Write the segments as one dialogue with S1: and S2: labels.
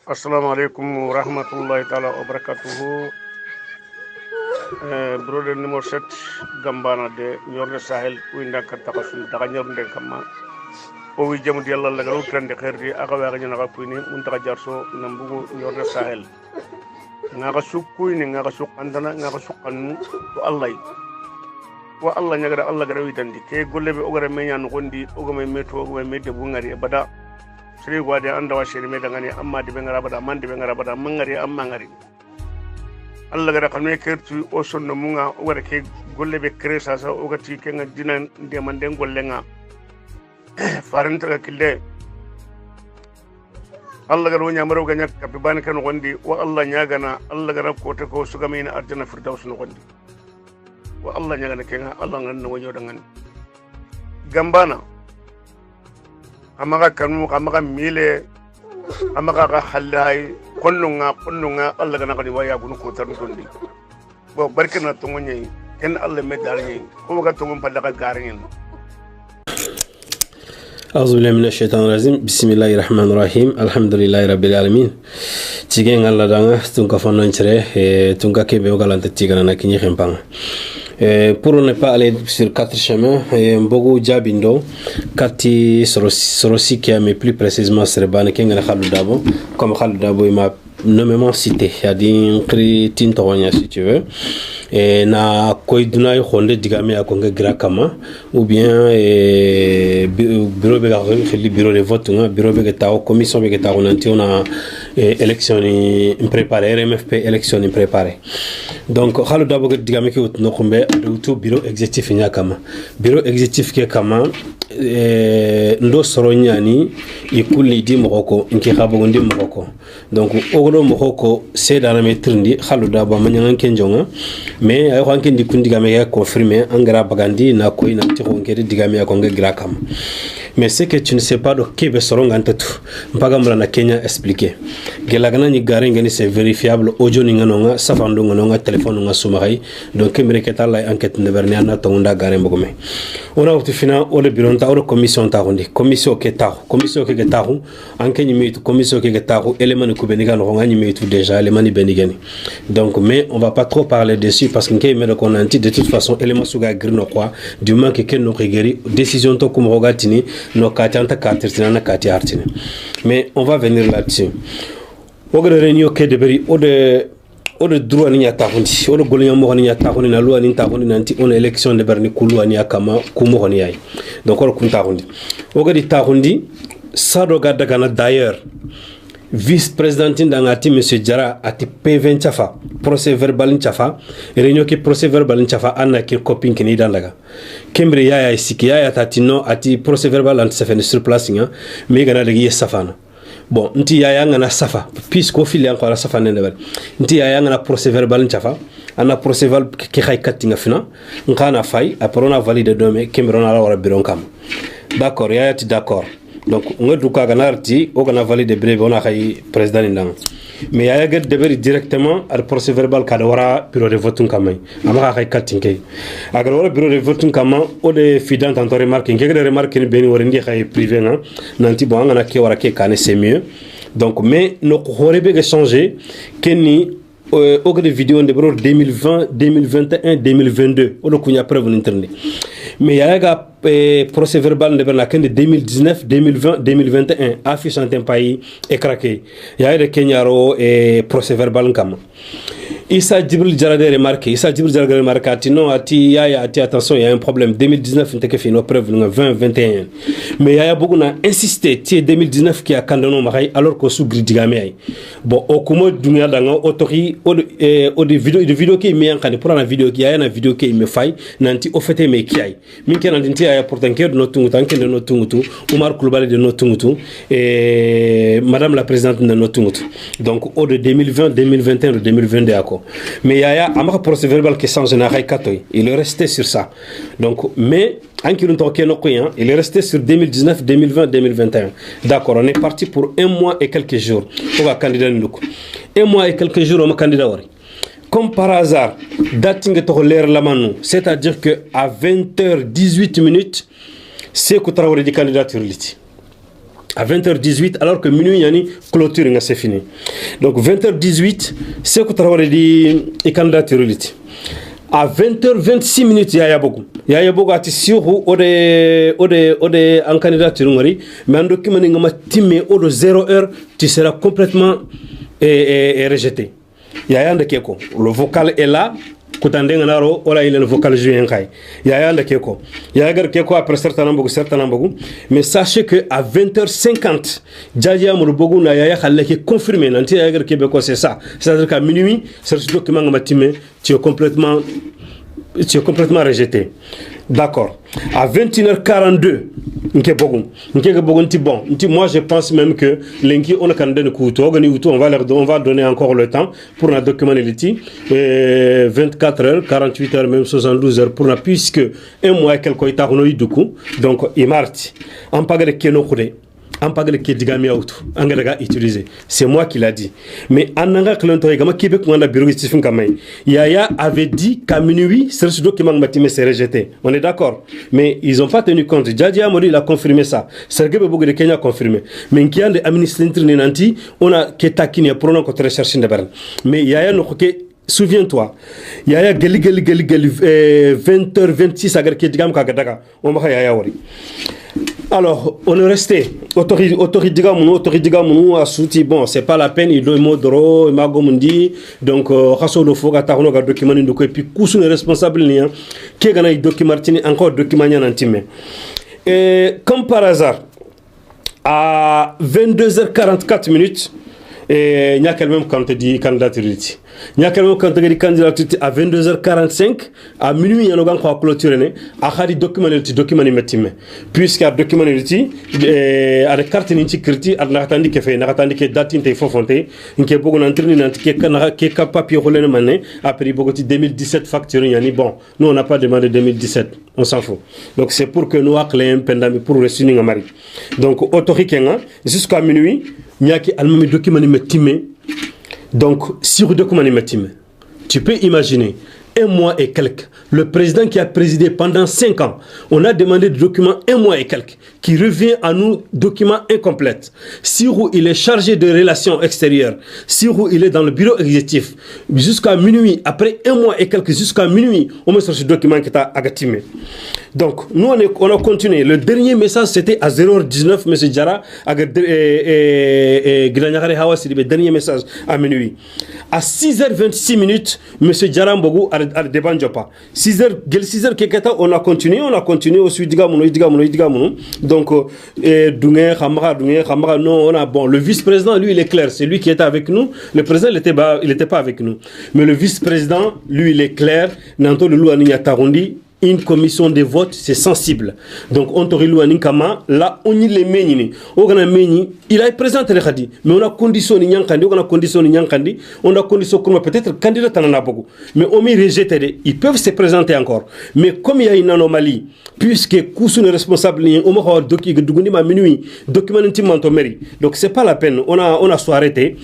S1: Assalamu alaikum wa rahmatullahi ta'ala wa barakatuhu. Brother numéro 7 Gambana de Nyorne Sahel winda katta kasul daga nyornde kama o wi jamu di Allah laga utrande khairdi aga wa ganya naga kuini munta jarso nambugo Nyorne Sahel ngaga sukku ni ngaga sukandana ngaga sukanu to Allah wa Allah nyaga Allah gara witandi ke gollebe o gara menya no gondi o go me meto o go me medde bungari bada siri gwade anda wa shiri me dangani amma de be ngara bada man de be ngara bada mangari amma ngari Allah gara kanme kertu o sonno munga o gara ke golle be kresa sa o gati ke nga dinan de man den golle nga faranta ga kille Allah gara wonya maro ganya kapi ban kan gondi wa Allah nyagana Allah gara ko te ko suga mina arjana firdaus no gondi wa Allah nyagana ke nga Allah ngan no wonyo dangan gambana amaga kanu amaga mile amaga ga halai konnunga Allah gana kadi waya gunu ko tan gondi bo barkana to ngoni ken Allah me dalni ko ga to ngom padaga garin
S2: أعوذ بالله من الشيطان الرجيم بسم الله الرحمن الرحيم الحمد لله رب العالمين تيجين الله دعنا تونك فنان شره تونك كي بيوغالان تيجانا نكيني خمبان pour ne pas aller sur quatre chemins beaucoup jabindo kati sorosi qui a mais plus précisément serbane kenga Khalou Dabo comme Khalou Dabo il m'a nommément cité il y a des critères tonya si tu veux et na koiduna yo khonde digame akonga grakama ou bien bureau be garli bureau de vote nga bureau be taw commission be taw nanti on élection préparée RMFP élection préparée donc Khalou Dabo digame ki utno khumbe tout bureau exécutif nya kama bureau exécutif ke kama ndo soronyani ikulli di moko inki khabo ndi moko donc ogdo moko c'est dans la maîtrise Khalou Dabo manyangan kenjonga mais ay xanke ndi kundiga me ya confirmer angara bagandi na ko ina ti xonkeri diga me ya ko ngira kam mais c'est que tu ne sais pas de kebe soronga ntatu mpaga mula na Kenya expliquer gelagana ni gare ngani c'est vérifiable audio ni nganonga safando nganonga téléphone nga sumaray donc kemere ketala enquête ne bernia na tonda gare mbogome ona uti fina o le bureau ta o commission ta hondi commission ke ta hu anke ni mitu commission ke ta hu élément ko beniga no ngani mitu déjà élément ni benigani donc mais on va pas trop parler dessus parce que de toute façon élément suga grino quoi du moins que ken no rigeri décision to comme rogatini no katanta katirtina na kati artine mais on va venir là-dessus ogre réunion ke de beri o de droit ni nyata hundi o de golnya mo ni nyata hundi na loi ni ta hundi nanti on élection de berni kulu ani akama kumo ni ay donc on kunta hundi ogre di ta hundi sado gadda kana d'ailleurs vice-présidente d'Angati, M. Djara, a été P20 Chafa, procès verbal Chafa, réunion qui procès verbal Chafa, Anna qui copine qui n'est dans la gare. Kembre Yaya ici, qui a tatino, a été procès verbal anti-safan sur place, mais il y a des safana. Bon, nti Yaya ngana safa, puisqu'au fil y a encore la safane de nti Yaya ngana procès verbal Chafa, Anna procès verbal qui a katinga fina, n'kana fay, après on a validé demain, Kembre on a la biron kam. D'accord, Yaya ti d'accord. Donc on duka ganarti o gana valide breve on a kay président ndang mais ya ga deber directement al procès verbal ka wara bureau de vote kamay ama kay katinke agar wara bureau de vote kama o de fidant en remarque ngega de remarque ni beni wara ndi kay privé na nanti bo ngana ke wara ke kane c'est mieux donc mais no horebe ga changer kenni au de vidéo de 2020 2021 2022 o do kunya preuve internet mais il y a procès verbal de 2019 2020 2021 affiche en un pays écraqué il y a des Kenyaro et procès verbal comme Issa Djibril Jarade remarqué non ati attention il y a un problème 2019 n'était que fait nos preuves 2021 mais il y a beaucoup na insisté ti 2019 qui a candono maray alors que sous gridigame bon au kumo dunya danga autori au de vidéo qui met en pour la vidéo qui a une vidéo qui me faille nanti au fait mais qui a min kenan dinti aya pourtant que notungu tanke de notungu Omar Koulibaly de notungu et madame la présidente de notungu donc au de 2020 2021 2022 accord mais yaya amaka procès verbal qui change na ray katoy il est resté sur ça donc mais il est resté sur 2019 2020 2021 d'accord on est parti pour un mois et quelques jours pour la candidat un mois et quelques jours on candidat comme par hasard dating to l'air la manu c'est-à-dire que à 20h18 c'est que Traoré di candidature liti À 20h18, alors que minuit, yani clôture, c'est fini. Donc 20h18, c'est que Traoré dit et candidature. À 20h26 minutes, il y a beaucoup. Il y a beaucoup de sur en candidature, mais en document, de 0h, tu seras complètement rejeté. Il y a un de Keko. Le vocal est là. Kutandengaro, ola il est le vocal juin kai. Il y a un de Keko. Il y a un de Keko après certains nombres. Mais sachez que à 20h50, Djadja Mourobougou n'a y'a qui est confirmé. Nanti y'a un Québécois, c'est ça. C'est-à-dire qu'à minuit, ce document matimé, tu es complètement rejeté. D'accord. À 21h42, moi je pense même que l'enki on a candidat de couteau, on va donner encore le temps pour la documenter 24 heures, 48 heures, même 72 heures pour la puisque un mois et quelques états on a eu du coup. Donc il marche. En pas de kenokure. C'est moi qui l'a dit. Mais Yaya avait dit qu'à minuit, ce document c'est rejeté. On est d'accord. Mais ils n'ont pas tenu compte. Djadja Amori il a confirmé ça. Sergei Bobo de Kenya a confirmé. Mais qui a des administrateurs nanti, on a qui taquine pour nous contre recherche de Berne. Mais Yaya nous souviens-toi, Yaya gali 20h26 à Gerkedgam Kagadaka. On va Yaya Wori. Alors, on est resté. Autorité a soutenu. Bon, c'est pas la peine. Il doit modérer, Magomundi. Donc, Rasso de Foga, Tarono, document, et puis, Koussou est responsable. Qui a documenté encore document intime. Et comme par hasard, à 22h44 minutes, il y a quand même quand dit candidature. Il y a quand même quand dit candidature à 22h45 à minuit il y a un quoi clôturer à khadi document metime puisque à document à la carte ni critique à la tandi que fait na tandi que date inte fofonté nke bogo n'entraîner n'antique que papier rolé mané après bogo 2017 facture yani bon nous on n'a pas demandé 2017 on s'en fout donc c'est pour que nous acclèmes pendant pour reçu à Marie donc autorité jusqu'à minuit il y a qui almami document metime. Donc, sur le document metime, tu peux imaginer un mois et quelques. Le président qui a présidé pendant 5 ans, on a demandé des documents un mois et quelques, qui revient à nous documents incomplets. Sur où il est chargé de relations extérieures, sur où il est dans le bureau exécutif, jusqu'à minuit, après un mois et quelques, jusqu'à minuit, on met sur ce document qui est agatimé. Donc, nous, on a continué. Le dernier message, c'était à 0h19, M. Diarra, le dernier message à minuit. À 6h26 minutes, M. Diarra Mbogou a débanjopa. 6h keketa, on a continué au sud Digamono. Donc, non, on a, bon, le vice-président, lui, il est clair, c'est lui qui était avec nous. Le président, il n'était pas avec nous. Mais le vice-président, lui, il est clair. Nanto le Louani Tarundi. Une commission de vote, c'est sensible. Donc, on t'aurait loué Ninkama, là, on y les mène. Il a présenté les khadi, mais on a conditionné Nyankandi, on a conditionné comme peut-être candidat en a beaucoup. Mais on m'y rejeté, ils peuvent se présenter encore. Mais comme il y a une anomalie, puisque Koussou est responsable, on m'a dit à minuit, document intimement au mairie. Donc, c'est pas la peine, on a soit arrêté.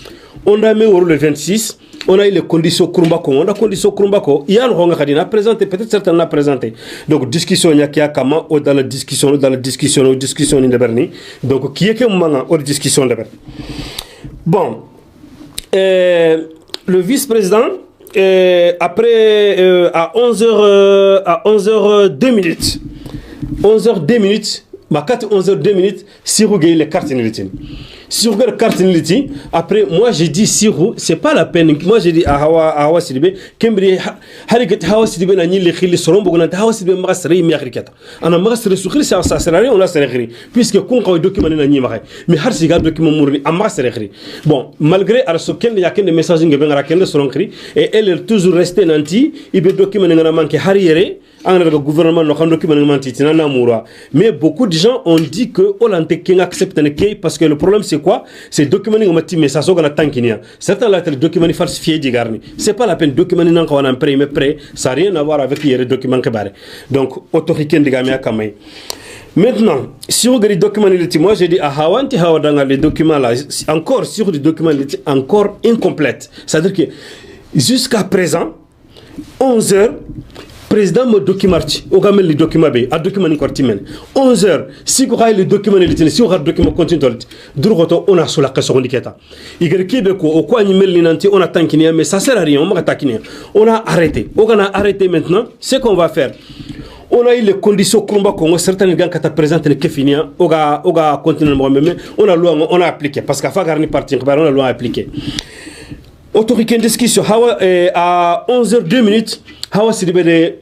S2: On a mis le 26, on a eu les conditions Krumbako. On a conditions Krumbako. Il y a un ronga qui a présenté, peut-être certains l'ont présenté. Donc, discussion, il y a qui a kama, ou dans la discussion de Berni. Donc, qui est que moment, ou discussion de Berni. Bon, le vice-président, après, à 11h02 minutes, 11h02 minutes, ma 11h02 minutes, si vous gagnez les cartes inutiles. Si vous regardez carte niliti, après moi j'ai dit Sirou, c'est pas la peine. Moi j'ai dit à Hawa Sidibé, Kembri Hariket Hawa Sidibé n'a ni les khili soron bogonant Hawa Sidibé magasri mi agrikata. Ana magasri sukri ça sert à rien on a serré puisque qu'on a document n'a ni marais. Mais har siga document mourni a magasri. Bon, malgré arsoken il y a qu'un message ngeben raken de soron kri et elle est toujours restée nanti, il be document n'a manqué hariere. Le gouvernement mais beaucoup de gens ont dit que Hollande accepte parce que le problème c'est quoi? C'est document mais ça s'ouvre la tankinia. Certains là les documents falsifiés d'Igarni. C'est pas la peine document n'en qu'on a prêt mais prêt ça n'a rien à voir avec les documents que barré. Donc autorité de Gamia Kamay. Maintenant, si vous regardez les documents, moi j'ai dit à Hawanti Hawadanga les documents là encore sur des documents encore incomplètes. C'est-à-dire que jusqu'à présent 11h président mo documarti o gamel li document be a document ni korti men 11h si ko le document ni litini si o document continue tolit durgoto on a sula qaso ndiketa igere kebe ko o ko ni mel ni nanti on a tankini mais ça sert à rien on va tankini on a arrêté on a arrêté maintenant ce qu'on va faire on a eu les conditions Kurumba Congo certains gens qui présenté le Kefinia on a continué mais on a loi on a appliqué parce qu'à faire garni parti on a loi appliqué autorité discussion à 11h02 hawa sidibede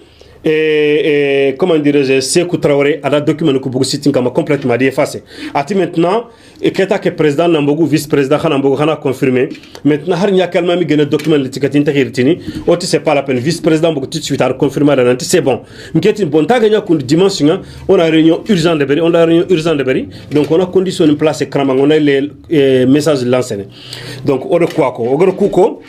S2: comment dirais-je Sékou Traoré a un document que beaucoup sitin comme complètement effacé ati maintenant et que président Nambogu vice-président Nambogu a confirmé maintenant har nya kalma mi gëna document li tikati integritini oti c'est pas la peine vice-président beaucoup tout de suite a confirmé la nanti c'est bon m'keti bon ta gagna kun dimension on a réunion urgente de Beri on a réunion urgente de Beri donc on a condition en place écran on a les messages lancés donc on de quoi ko ogor kuko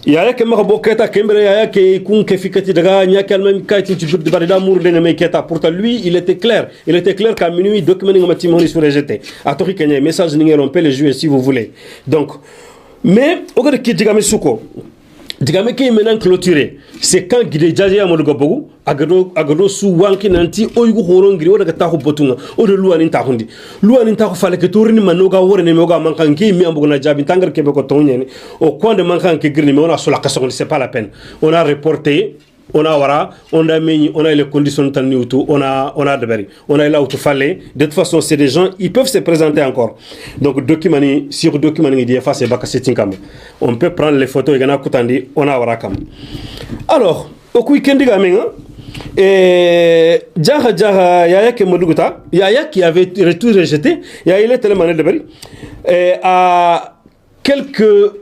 S2: yaya ke maka boketa kembere yaya ke kun ke fikati daga nya kalma mi kati ci de barida mour de me keta pourtant lui il était clair qu'à minuit document ngati moni sur rejeté atori kenya message ni on peut les jouer si vous voulez donc mais ogor ki digame suko digame ke maintenant clôturé c'est quand guide jaje amadou gobogu agado su wanki nanti oygu horongiri odaga taxu botunga o de luani taxu fale ke torini manoga worene moga mankan ki mi ambugo na jabi tangar kebe ko tonyene o konde mankan ke girni mais on a sur la question c'est pas la peine on a reporté on a mis on a les conditions de tout on a de bari on a là où tout fallait de toute façon c'est des gens ils peuvent se présenter encore donc document sur document il dit face baka setin on peut prendre les photos et gana kutandi on a wara kam alors au week-end gamenga Djaha Yaya ke Moduguta Yaya qui avait tout rejeté Yaya il est tellement de bari à quelques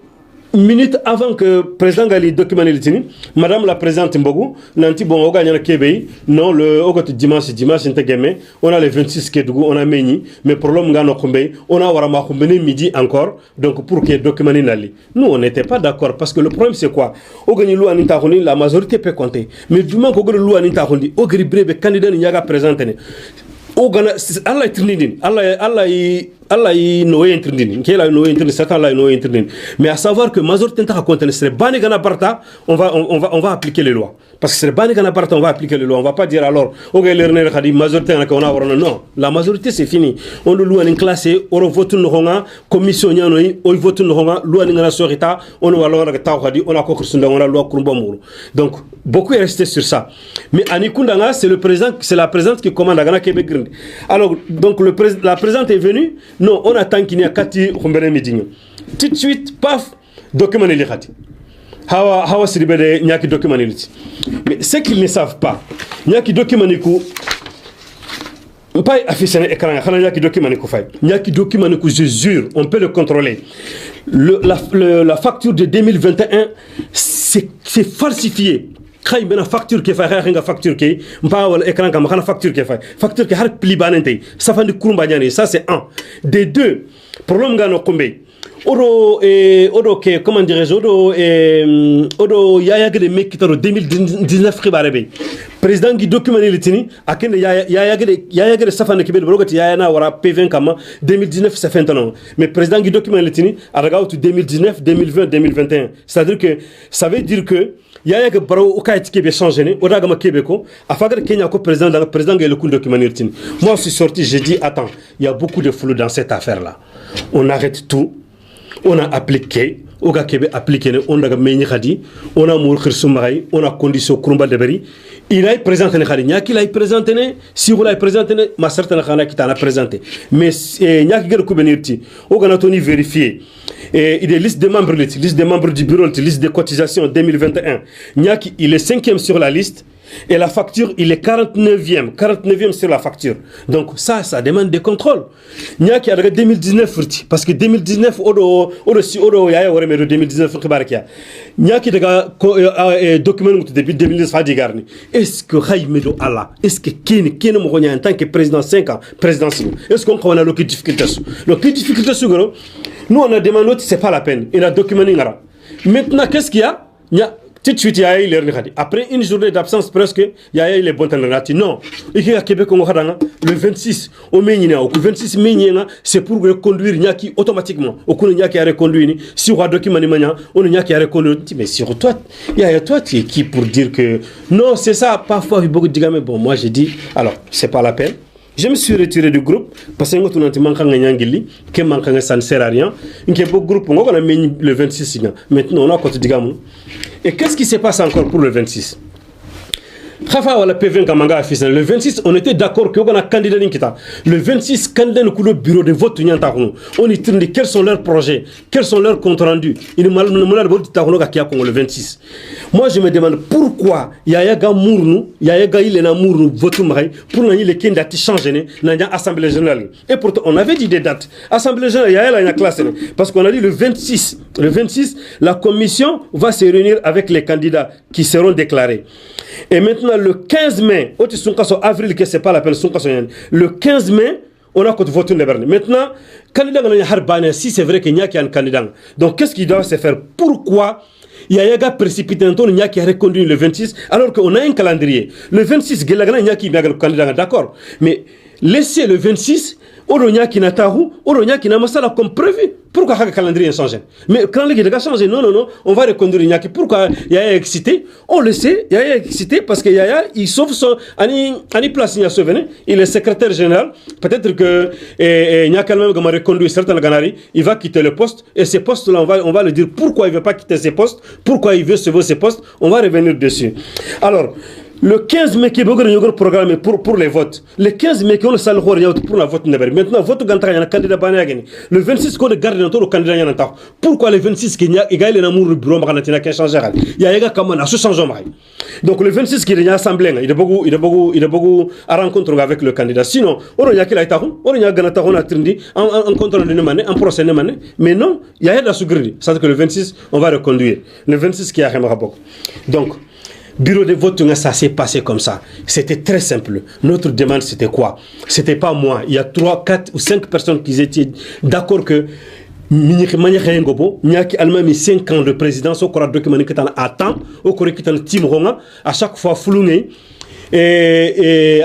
S2: minutes avant que le président Gali document litini madame la présidente Mbogu nanti bon on gagne Kébé non le dimanche intégré on a les 26 Kédougou on a Meni mais problème ngano Khumbe on a warama Khumbe midi encore donc pour que document nali nous on n'était pas d'accord parce que le problème c'est quoi on gagne loi nita khoni la majorité peut compter mais du moment qu'on gagne loi nita khoni o gri brebe candidat ni yaga présenter o gana Allah trinidin Allah yi noé interdit qui est noé interdit certains là noé interdit mais à savoir que majorité n'ta contenir c'est bani gana parta on va appliquer les lois parce que c'est bani gana parta on va appliquer les lois on va pas dire alors o ga lerner khadi majorité on a warona non la majorité c'est fini on le loi en classé on vote no honga commission nyano yi o vote no honga loi ni ngana sorita on va alors ga taw khadi on a ko khrsunda on a loi kurumba muru donc beaucoup est resté sur ça mais ani kundanga c'est la présidente qui commande à Gana Québec. Alors donc la présidente est venue. Non, on attend qu'il y ait Kati Humbere meeting. Tout de suite, paf, document les khati. Hawa siribede nyaki document les. Mais ce qu'ils ne savent pas, nyaki document les coups. Pas affiché l'écran, nyaki document les coups. Nyaki document les coups, je jure, on peut le contrôler. La facture de 2021, c'est falsifié. Quand il y a une facture qui fait une facture qui pas écran comme une facture qui har pli banente ça fait du kurumbanyani ça c'est un des deux problème ngano kombe odo que comment dirais-je odo yaya que de mec qui 2019 khibarebe président qui document le tini akene yaya que ça fait que be brogati yaya na wara P20 comme 2019 ça fait un an mais président qui document le tini araga 2019 2020 2021 c'est-à-dire que ça veut dire que yaya que baro o kayit kebe changé né o daga ma kebeko afagar Kenya ko président ga le coup document le tini moi je suis sorti j'ai dit attends il y a beaucoup de flou dans cette affaire là on arrête tout on a appliqué Oga Kebe appliqué on a meñi khadi on a mour khirsu maray on a condition kurumba de bari il a présenté khadi nyaki il a présenté si vous l'avez présenté ma certaine khana qui t'a présenté mais nyaki gër ko benirti oga na toni vérifier et il est liste des membres du bureau liste des cotisations 2021 nyaki il est 5e sur la liste et la facture il est 49e sur la facture donc ça demande des contrôles nyaki a 2019 parce que 2019 odo yaya wore me 2019 khibarkia nyaki daga document depuis 2019 fadi garni est-ce que khaymedo Allah est-ce que kene mo gonya en tant que président 5 ans présidence est-ce qu'on a le difficulté nous on a demandé c'est pas la peine il a documenté ngara maintenant qu'est-ce qu'il y a tout de suite Yaya il est revenu. Après une journée d'absence presque, Yaya il est bon temps non. Il a Québec le 26 au Ménina, au 26 Ménina, c'est pour reconduire Nyaki automatiquement. Au coup Nyaki a reconduit, si on a documenté on Nyaki a reconduit. Mais sur toi, Yaya toi tu es qui pour dire que non, c'est ça, parfois il y a beaucoup de gens mais bon moi j'ai dit alors, c'est pas la peine. Je me suis retiré du groupe parce que ça ne sert à rien. Il y a beaucoup de groupes, on a mis le 26. Maintenant, on a côté de Gamou. Et qu'est-ce qui se passe encore pour le 26? Le 26, on était d'accord qu'on a candidat. Le 26, candidat le bureau de vote. On y tourne quels sont leurs projets, quels sont leurs comptes rendus. Le 26. Moi, je me demande pourquoi Yaya Mournou, Yaya Gaïlena Mournou, vote pour les candidats changent dans l'Assemblée générale. Et pourtant, on avait dit des dates. Assemblée générale, Yaya la classe. Parce qu'on a dit le 26. Le 26, la commission va se réunir avec les candidats qui seront déclarés. Et maintenant, le 15 mai, avril, que c'est pas la peine, le 15 mai, on a voté le Berlin. Maintenant, candidat, si c'est vrai qu'il y a un candidat. Donc, qu'est-ce qui doit se faire? Pourquoi il y a un précipité, il y a qui a reconduit le 26, alors qu'on a un calendrier. Le 26, il y a qui a un candidat, d'accord. Mais laissez le 26, Oronia qui n'a tahu, Oronia qui n'a pas comme prévu. Pourquoi le calendrier a changé? Mais le calendrier a changé. Non, on va reconduire Nyaki. Pourquoi Yaya est excité? On le sait, Yaya est excité parce que Yaya, il sauve son. Ani place Nya Souvené, il est secrétaire général. Peut-être que Nyaki même va reconduire certains Ganari, il va quitter le poste. Et ces postes-là, on va le dire pourquoi il ne veut pas quitter ces postes, pourquoi il veut sauver ces postes. On va revenir dessus. Alors, le 15 mai, qui est programmé pour les votes. Le 15 mai, qui est le salle pour la vote. Maintenant, vote il y a un candidat. Le 26, qu'on garde le candidat. Pourquoi le 26, il y a un amour du bureau qui a changé? Il y a un changement. Donc, le 26, il y a une assemblée. Il y a beaucoup à rencontrer avec le candidat. Sinon, on y a un contrôle un procès. Mais non, il y a un assougri. C'est-à-dire que le 26, on va reconduire. Le 26, qui a un rapport. Donc, bureau de vote, ça s'est passé comme ça. C'était très simple. Notre demande, c'était quoi? C'était pas moi. Il y a 3, 4 ou 5 personnes qui étaient d'accord que Nyaki Almami 5 ans de présidence, au cours de document qui attend, au cours de team Ronga, à chaque fois flouné. Et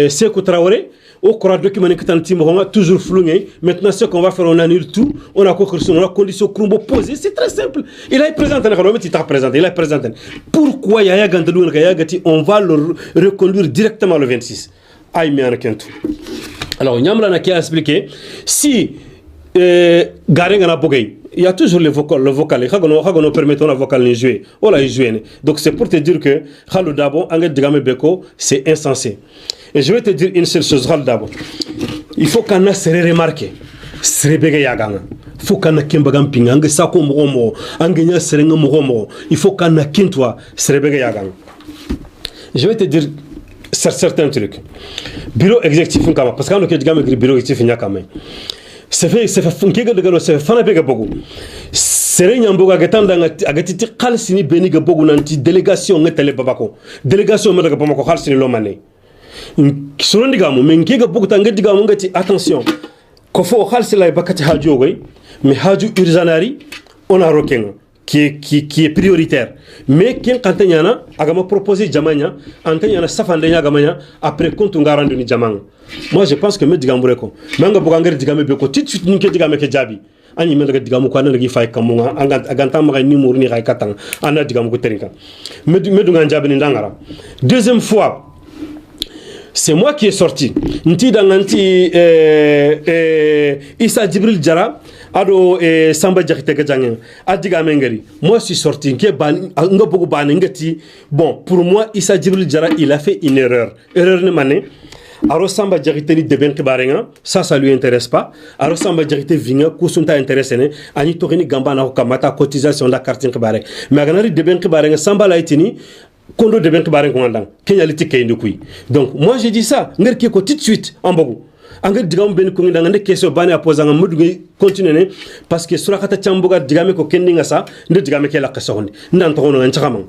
S2: Sekou Traoré, au cours de document qui team Ronga, toujours flouné. Maintenant, ce qu'on va faire, on annule tout. On a condition Krumbo posée. C'est très simple. Il a présenté, il a présenté. Pourquoi Yaya Gandalou, on va le reconduire directement le 26? Alors, Nyamla qui a expliqué, si Garenga Bogay, il y a toujours le vocal. Il permet au vocal de jouer. Donc, c'est pour te dire que Khalou Dabo, Angel Digame Beko, c'est insensé. Et je vais te dire une seule chose, Khalou Dabo. Il faut qu'on a serré remarqué. Il faut qu'on a Kimbagam Ping, Angel Sako Momo, Angel Serenga Momo. Il faut qu'on a Kintwa, Serebega Yagan. Je vais te dire certains trucs. Bureau exécutif, parce qu'on a dit bureau exécutif, il y a quand même. C'est fait fanabega bogu serenya mboga gatanda agatiti khalsini beniga bogu nanti délégation ngetele babako délégation madaga bamako khalsini lo mané sorondiga mo men kega bogu tangediga mo ngati attention ko fo khalsila bakati haju goy mais haju urgenari on a rokenga qui est prioritaire mais ken kantanyana agama proposer jamanya antanyana safande nya gamanya après compte ngarandu ni jamanga. Moi je pense que me digambure ko manga bugangere digame be ko tout de suite ninke digame ke jabi ani me daga digamu ko anana gi fay kamunga aganta ma ni mour ni kay katang ana digamu ko terinka me dunga jabi ni ndangara. Deuxième fois c'est moi qui est sorti nti danganti Issa Djibril Diarra ado Samba Diakité Gadjangé adiga mengari. Moi je suis sorti ke ban nga bogu ban ngati bon pour moi Issa Djibril Diarra il a fait une erreur ne mané. Alors Samba Diakité ni deben kibarenga ça lui intéresse pas. Alors Samba Diakité vinga kusunta intéressé ani torini gamba na kamata cotisation da carte kibare mais aganari deben kibarenga Samba la itini kondo deben kibarenga ngandang kenya liti kayndi kuy. Donc moi j'ai dit ça ngar ki ko tout de suite en bogu engrais digam ben ko nganda question bani a poser ngam mudu continuer parce que surakata chambuga digame ko kendinga sa nde digame ke la kasondi ndan to hono en chakama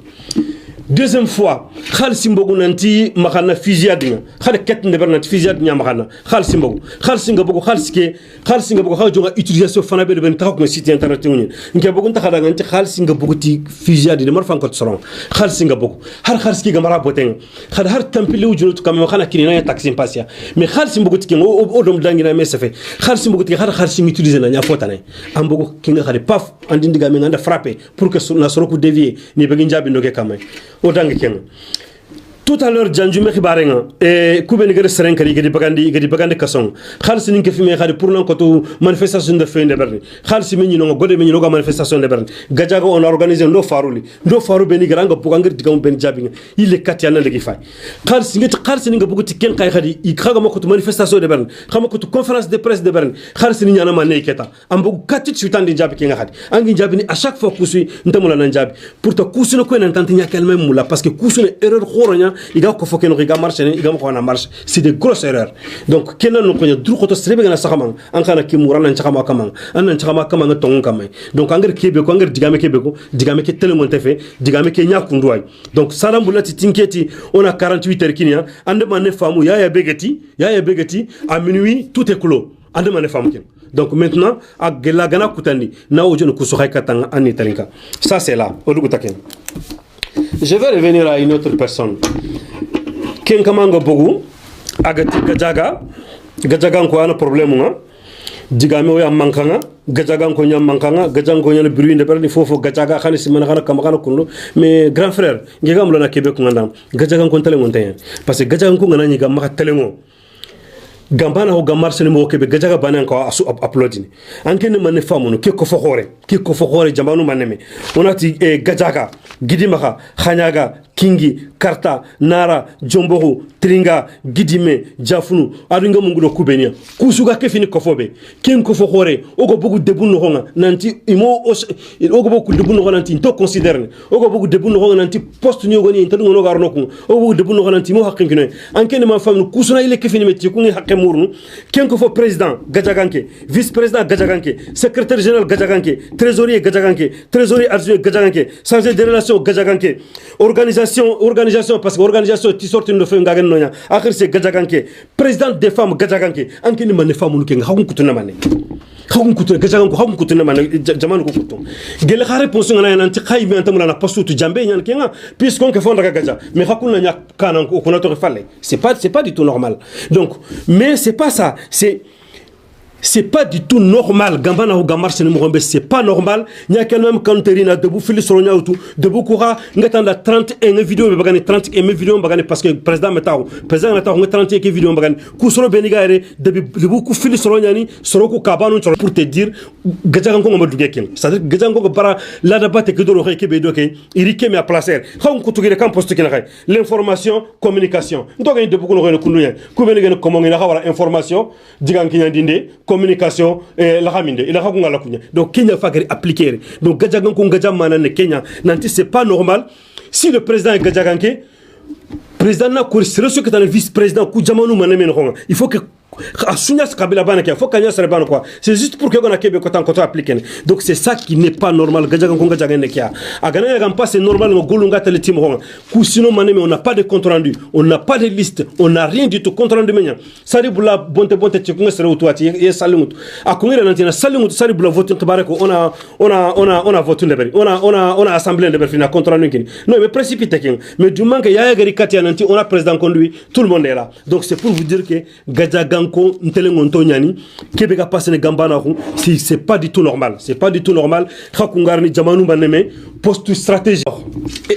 S2: deuxième fois khalsi mbogu nanti makana fusillade khade ket ne bernat fusillade nya makana khalsi mbogu khalsi ngabogu khalsi ngabogu ha jonga utilisation fana be ben taxok site internet ni nke bogu ta khada nganti khalsi ngabogu ti fusillade de marfan ko tsoron khalsi ngabogu har khalsi gamara boten khad har tampile wujunu kam khana kinina ya taxi passia mais khalsi mbogu ti o dom dangina me safe khalsi mbogu ti har khalsi utiliser na nya fotane ambogu kinga khade paf andindiga me nganda frapper pour que na soroku dévier ni be njabi ndoke kamay o dangi kenga tout à l'heure janjume khibarenga kubeni gere seren kari gedi bagandi kasong khalsi ninke fime khadi pour nan ko to manifestation de fin de berni khalsi men no gode men no ga manifestation de berni gajaga on a organisé ndo faru beni garanga bugangir digam ben jabinga il est katiana legi fay khalsi ninga buguti ken kay khadi i khaga mako to manifestation de berni khama ko to conférence de presse de berni khalsi ni nyana mané keta ambu katit chutandi jabi kenga khadi angi jabi ni à chaque fois kusu ntamula nan jabi pour to kusu no ko nan tantinya kelmem mula parce que kusu ne erreur khoronya il a qu'il faut qu'il marche, il a marche. C'est des grosses erreurs. Donc, quel est le point de vue c'est bien ça comment en kana ki murana nchama comment an nchama comment ntongo comment donc anger kebeko anger digame ke tellement fait digame ke nya kundwai donc salambula tinketi on a 48 heures kinia ande mané famu ya begeti à minuit tout est clos ande mané famu kin donc maintenant a gela gana kutandi na ojo no kusukai katanga ani tarinka ça c'est là odugo taken. Je vais revenir à une autre personne. Ken kamango bogu agati gajaga ko ana problème nga digame o yam mankanga gajaga ko nyam mankanga gajaga ko nyana bruit de perni fofo gajaga khani simana khana kamakana kunno mais grand frère ngegam lona kebe ko ngandam gajaga ko tele montagne parce que gajaga ko ngana nyiga maka telengo gambana ho gamar sene mo kebe gajaga banan ko asu uploadini ankene manne famono ke ko fo xore jamanu maneme onati gajaga gidimaka khanyaga kingi karta nara jombohu tringa gidime jafunu adunga mungudo kubenia kusuga ke fini kofobe ken ko fo xore ogo bugu debu no honga nanti imo ogo bugu debu no nanti to considerne ogo bugu debu no honga nanti poste ni ogoni intadu no garno ko ogo bugu debu no nanti mo haqqin kino ankene ma famnu kusuna ile ke fini metti ko ngi haqqe murnu ken ko fo président gajaganke vice président gajaganke secrétaire général gajaganke trésorier gajaganke trésorier adjoint gajaganke chargé des relations gajaganke organisation parce que organisation ti sorti no fe ngagen nonya akhir c'est gajaganke président des femmes gajaganke ankini man femme nu kenga hakun kutuna mané hakun kutuna gajaganko hakun kutuna mané jamanu ko kutu gele khare ponsu ngana nanti khaybi antamula na postu tu jambe nyan kenga puisqu'on que fonda gaja mais hakun na kanan ko kuna to falle c'est pas du tout normal donc mais c'est pas ça c'est pas du tout normal gambana ou gamar c'est nombreux c'est pas normal il y a quand même quand terina de bouffili soronya tout de bukura ngatanda 31 vidéo be bagane 31 vidéo bagane parce que président metaw 31 vidéo bagane ku soro benigare de beaucoup fili soronya ni soroko kabanu pour te dire gajagan ko ngam duge ken c'est à dire gajagan ko bara la dabate que do roke be doke irike me a placer xam ko tugire kan poste ken khay l'information communication ndoga de beaucoup no kunu yen ku benigane ko mo ngi na xawara information digan ki nyandinde communication la raminde il a raconté la kunya donc Kenya fa appliquer donc gajagan ko gajam manane Kenya nanti c'est pas normal si le président est gajaganke président na ko c'est ce que dans le vice président ku jamanu maname no il faut que asunya kabila bana kia faut kanya serebana quoi c'est juste pour que on a kebe ko tan ko appliquer donc c'est ça qui n'est pas normal gajagan ko gajagan ne kia agana ya pas c'est normal ngo golunga tele tim ho ku sino maneme on n'a pas de compte rendu on n'a pas de liste on n'a rien du tout compte rendu menya sari bula bonte ti ko sere utwati ye salimut akungira nantina salimut sari bula vote tabarako on a voté ndeberi on a assemblée ndeberi fina compte rendu kini non mais précipité kin mais du manque ya gari katia nanti on a président conduit tout le monde est là donc c'est pour vous dire que gajagan ko ntelengo ntonyani kebe ka passer gambana ko c'est pas du tout normal khakungarni jamanu baneme poste stratégique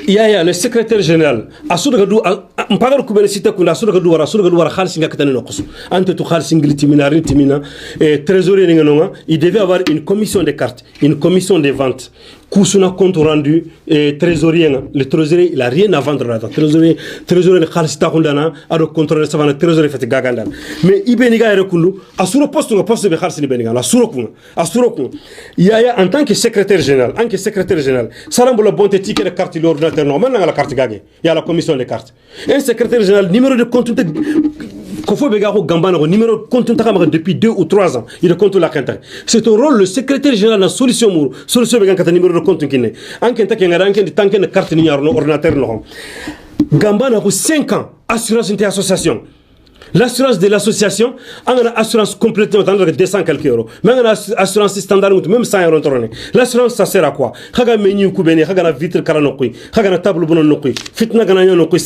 S2: ya le secrétaire général asudaga du mpagar ku ben cité kunda asudaga du wara khalsi ngakatane no qosu ante to khalsi ngiliti minari timina trésorier ngenonga il devait avoir une commission de cartes une commission de vente kusuna compte rendu trésorier le trésorier il a rien à vendre là trésorier khalsi ta kundana ado contrôler savana trésorier fait gaganda mais ibeniga rekundu asuro poste be khalsi ni beniga asuro kun ya en tant que secrétaire général salambo la bonté ticket de carte l'ordinateur normal na la carte gagé il y a la commission des cartes un secrétaire général numéro de compte Kofo Begaro Gambana, numéro compte depuis 2 ou 3 ans. Il est contre la Kenta. C'est ton rôle, le secrétaire général de la solution Mour. Solution Begana, numéro de compte qui n'est. Ankenta qui a de tanken de carte ordinateur. Gambana, 5 ans, assurance inter-association. L'assurance de l'association, on a une assurance complètement de 200 quelques euros. Mais on a une assurance standard, même 100 euros. L'assurance, ça sert à quoi? Haga menu kubene, haga vitre karanokui, haga table bonokui, fitna gananya nokui,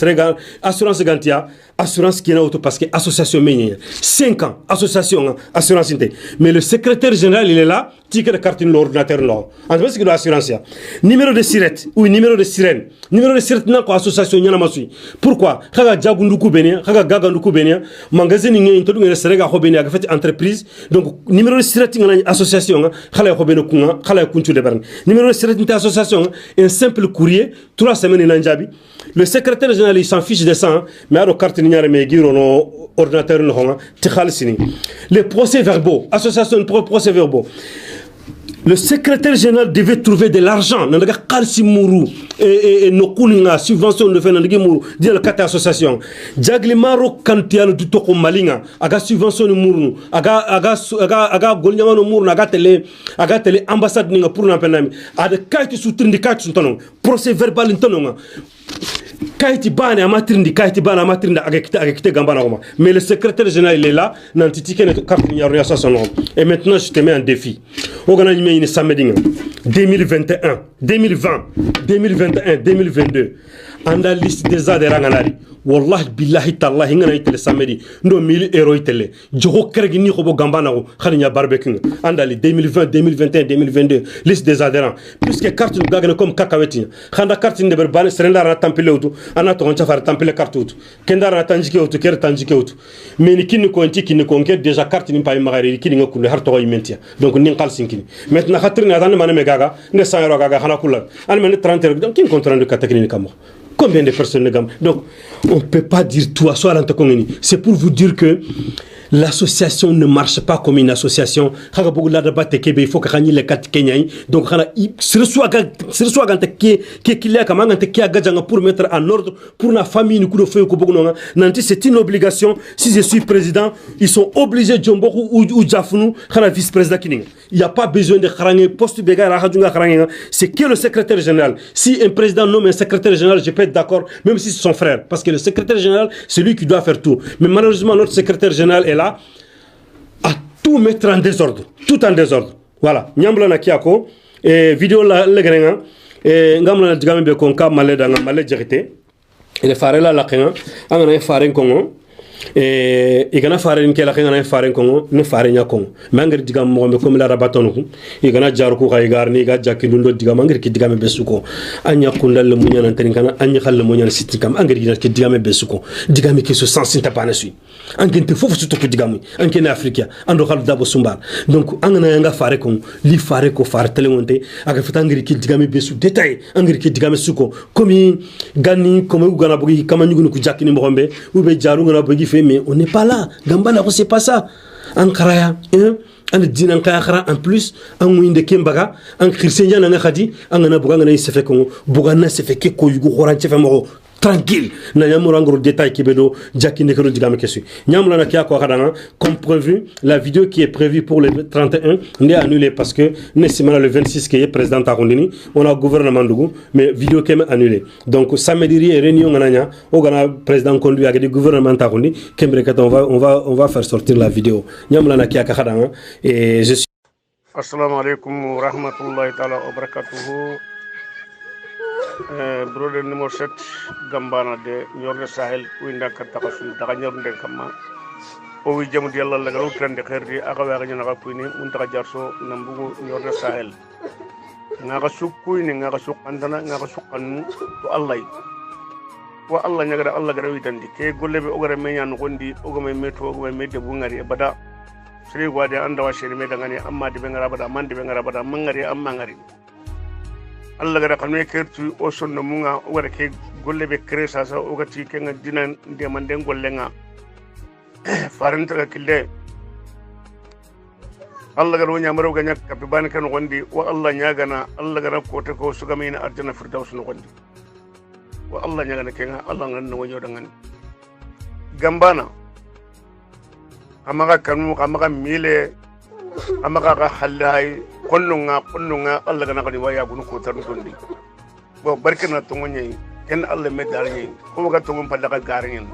S2: assurance gantia, assurance qui est auto parce que association menu. 5 ans, association, assurance inté. Mais le secrétaire général, il est là, ticket de carte l'ordinateur là. En fait, c'est que l'assurance. Numéro de sirette, ou numéro de sirène. Numéro de sirène, n'a pas association, n'y en a pas. Pourquoi? Haga jagunduku bene, haga gaganduku bene. Magasin ni introdu ngene serega hobeni aga fait entreprise donc numéro de sirati ngana association khala hobeni kunga khala kunchu de barn numéro de sirati association un simple courrier 3 semaines nanjabi le secrétaire général il s'en fiche de ça mais aro carte ni ñare me giro no ordinateur no honga ti khalsini les procès verbaux association procès verbaux. Le secrétaire général devait trouver de l'argent. Dans le cas de Mourou et nos coulinga subvention de faire dans le cas association. Jaglimaro Kantiano du Toko Malinga, aga subvention de Mourou, aga Golniama no Mourou, aga télé ambassade ninga pour n'impenami. Ada kaiti soutien de kaiti suntanon. Procès verbal intanon. Kaiti bana amatrindi kaiti bana amatrindi agekite gambana roma. Mais le secrétaire général il est là, n'antitike ne carte ni aria ça son nom. Et maintenant je te mets un défi. Ogana ni une samedi 2021, 2020, 2021, 2022. Anda liste des adhérents nganari. Wallahi billahi tallahi ngana itele samedi ndo 1000 euros itele. Jogo kergi ni ko bo gambana ko khaninya barbecue. Anda li 2020, 2021, 2022 liste des adhérents. Puisque carte nous gagne comme kakaweti. Khanda carte de berbane serenda na tampile auto. Ana to oncha far tampile carte auto. Kenda na tanjike auto ker tanjike auto. Mais ni kinni ko anti kinni ko nket déjà carte ni pa magari kinni ngakule har to yimentia. Donc ni qal sinkini. Maintenant khatrina dan mané megaga ne 100 euros gaga khana kula. An men 30 euros donc kin contrat de katakini kamo. Combien de personnes ne gagnent? Donc, on ne peut pas dire tout à soi. C'est pour vous dire que l'association ne marche pas comme une association. Il faut que les quatre Kenyans. Donc, pour mettre en ordre pour la famille. C'est une obligation. Si je suis président, ils sont obligés de ou Jafunu, vice-président. Il n'y a pas besoin de poste. C'est que le secrétaire général. Si un président nomme un secrétaire général, je peux être d'accord, même si c'est son frère. Parce que le secrétaire général, c'est lui qui doit faire tout. Mais malheureusement, notre secrétaire général est là à tout mettre en désordre. Tout en désordre. Voilà. Nyambla na kiako. Vidéo la legrenga. Ngamla na digame be konka maleda nga malé jerité. Il fare la kenga. Angana fare kongo. Igana fare nke la kenga na fare kongo. Ne fare nya kongo. Mangir digam mo me comme la rabatonu. Igana jaru ko kaygar ni ga jakilundo digam mangir ki digame besuko. Anya kundal le munya nan trinkana anya khal le munya sitikam angir ki digame besuko. Digame ki se sensi tapana sui. Angente fofu surtout que digam. Ankene africain ando khal dabo sumbar. Donc angana nga fare kongo li fare ko fare telemonte aga fitangir ki digame besu détail angir ki digame suko comme gani comme ugana bogi kamanyugo ku jakini mo xombe ou be jaru ngana bogi mais on n'est pas là. Gambana, c'est pas ça. Ankaraya, en din ankara en plus, en winde kembaga, en christian en khadi, en anabugana se fait qu'on bugana se fait que koyugo horanche famoro. Tranquille, na yamurangro détail qui bedo jaki nekero digame kesu. Nyamla na kia ko kadanga comme prévu, la vidéo qui est prévue pour le 31 n'est annulée parce que Nessimana le 26 qui est président Arondini, on a gouvernement Dougou, mais vidéo qui est annulée. Donc samedi réunion ngana ogana président conduit avec le gouvernement Arondi, kembreka on va faire sortir la vidéo. Nyamla na kia kadanga et je suis
S1: Assalamu alaikum wa rahmatullahi ta'ala wa barakatuhu. Brother numéro 7 Gambana de Nior Sahel winda kataka sun daga ñornde kama o wi jamu yalla la galu trende kherdi aka wa ganya na puni mun taka jarso nambugo Nior Sahel nga sukkuy ni nga sukkandana nga sukkannu to Allah wa Allah nyaga Allah gara witandi ke golle be ogara menya no gondi ogama meto ogama medde bu ngari bada sri wade anda wa sheri me daga ni amma de be ngara bada man de be ngara bada mangari amma ngari Allah gara kanwe kertu o sonno munga wara ke golle be kresa sa o gati ke nga dinan de mande golle nga faranta ka kille Allah gara wonya maro ganya kapi ban kan gondi wa Allah nyaga na Allah gara ko te ko suga mina arjana firdaus no gondi wa Allah nyaga na ke nga Allah ngan no wonyo dangan Gambana amaga kanu amaga mile amaga ga halai konnunga Allah kana kadi waya gunu ko tan tondi bo barkana to ngoni ken Allah me dalni ko ga to ngom palla ga garin